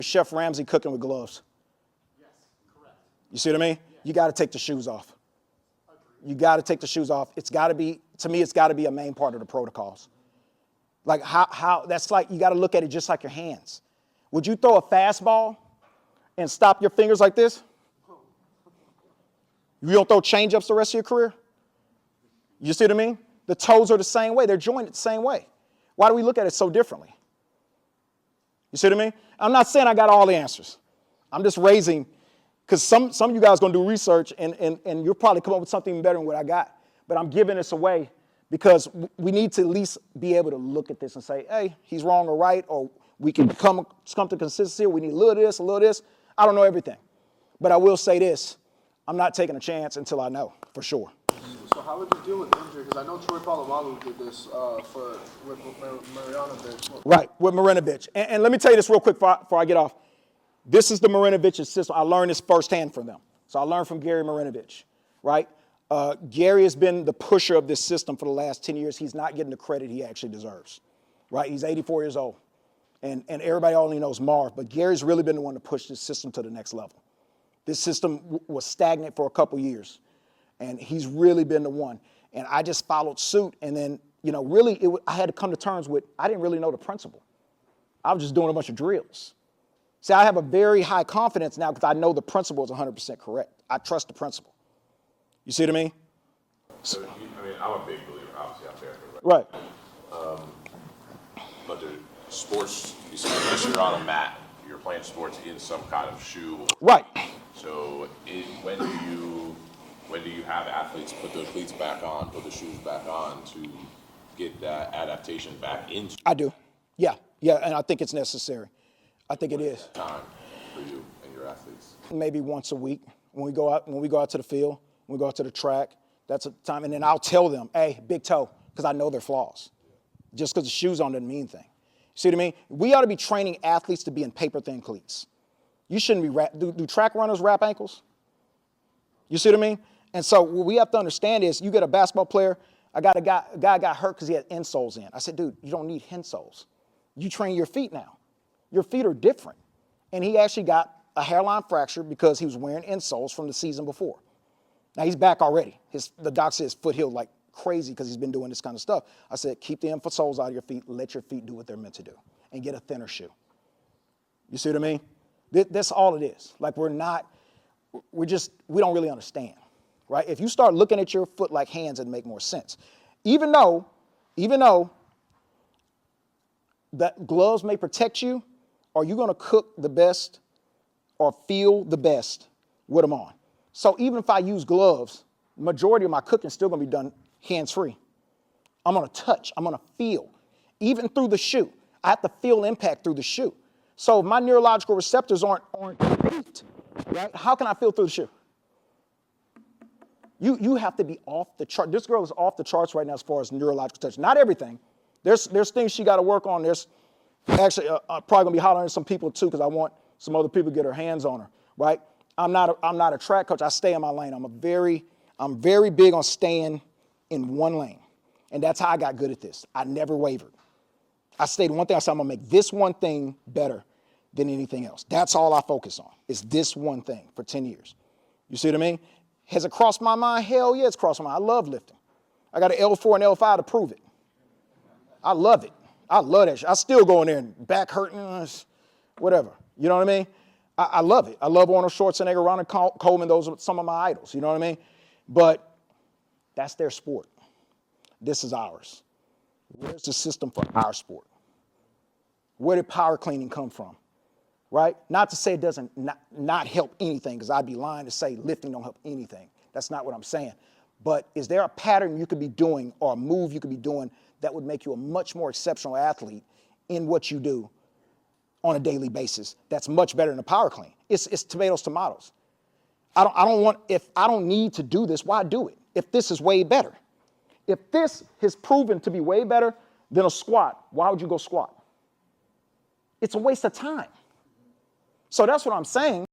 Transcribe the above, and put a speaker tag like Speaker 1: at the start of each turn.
Speaker 1: Chef Ramsay cooking with gloves.
Speaker 2: Yes, correct.
Speaker 1: You see what I mean?
Speaker 2: Yeah.
Speaker 1: You got to take the shoes off.
Speaker 2: Agreed.
Speaker 1: You got to take the shoes off. It's got to be, to me, it's got to be a main part of the protocols. Like how that's like, you got to look at it just like your hands. Would you throw a fastball and stop your fingers like this? You don't throw change-ups the rest of your career? You see what I mean? The toes are the same way. They're jointed the same way. Why do we look at it so differently? You see what I mean? I'm not saying I got all the answers. I'm just raising, because some of you guys are going to do research and you'll probably come up with something better than what I got. But I'm giving this away because we need to at least be able to look at this and say, hey, he's wrong or right, or we can come to consistency. We need a little of this, a little of this. I don't know everything. But I will say this. I'm not taking a chance until I know for sure.
Speaker 2: So how would you deal with injury? Because I know Troy Polamalu did this with Marjanovic.
Speaker 1: Right, with Marjanovic. And let me tell you this real quick before I get off. This is the Marjanovic system. I learned this firsthand from them. So I learned from Gary Marjanovic, right? Gary has been the pusher of this system for the last 10 years. He's not getting the credit he actually deserves, right? He's 84 years old. And everybody only knows Marv, but Gary's really been the one to push this system to the next level. This system was stagnant for a couple years, and he's really been the one. And I just followed suit, and then, you know, really, I had to come to terms with, I didn't really know the principle. I was just doing a bunch of drills. See, I have a very high confidence now because I know the principle is 100% correct. I trust the principle. You see what I mean?
Speaker 3: So, I mean, I'm a big believer, obviously, out there.
Speaker 1: Right.
Speaker 3: But the sports, unless you're on a mat, you're playing sports in some kind of shoe.
Speaker 1: Right.
Speaker 3: So when do you have athletes put those cleats back on, put the shoes back on to get that adaptation back into?
Speaker 1: I do. Yeah, and I think it's necessary. I think it is.
Speaker 3: Time for you and your athletes.
Speaker 1: Maybe once a week when we go out to the field, when we go out to the track, that's a time. And then I'll tell them, hey, big toe, because I know their flaws. Just because the shoes on doesn't mean anything. See what I mean? We ought to be training athletes to be in paper-thin cleats. You shouldn't be do track runners wrap ankles? You see what I mean? And so what we have to understand is you get a basketball player, a guy got hurt because he had insoles in. I said, dude, you don't need insoles. You train your feet now. Your feet are different. And he actually got a hairline fracture because he was wearing insoles from the season before. Now he's back already. The doc said his foot healed like crazy because he's been doing this kind of stuff. I said, keep the insoles out of your feet, let your feet do what they're meant to do, and get a thinner shoe. You see what I mean? That's all it is. Like we don't really understand, right? If you start looking at your foot like hands, it'd make more sense. Even though that gloves may protect you, are you going to cook the best or feel the best with them on? So even if I use gloves, majority of my cooking is still going to be done hands-free. I'm going to touch. I'm going to feel. Even through the shoe. I have to feel impact through the shoe. So if my neurological receptors aren't peaked, right, how can I feel through the shoe? You have to be off the chart. This girl is off the charts right now as far as neurological touch. Not everything. There's things she got to work on. There's actually probably going to be hollering at some people too because I want some other people to get their hands on her, right? I'm not a track coach. I stay in my lane. I'm very big on staying in one lane. And that's how I got good at this. I never wavered. I stayed one thing. I said, I'm going to make this one thing better than anything else. That's all I focus on, is this one thing for 10 years. You see what I mean? Has it crossed my mind? Hell yeah, it's crossed my mind. I love lifting. I got an L4 and L5 to prove it. I love it. I love that shit. I still go in there and back hurting, whatever. You know what I mean? I love it. I love Arnold Schwarzenegger, Ronald Coleman. Those are some of my idols. You know what I mean? But that's their sport. This is ours. Where's the system for our sport? Where did power cleaning come from? Right? Not to say it doesn't not help anything, because I'd be lying to say lifting don't help anything. That's not what I'm saying. But is there a pattern you could be doing or a move you could be doing that would make you a much more exceptional athlete in what you do on a daily basis that's much better than a power clean? It's tomatoes. If I don't need to do this, why do it? If this is way better. If this has proven to be way better than a squat, why would you go squat? It's a waste of time. So that's what I'm saying.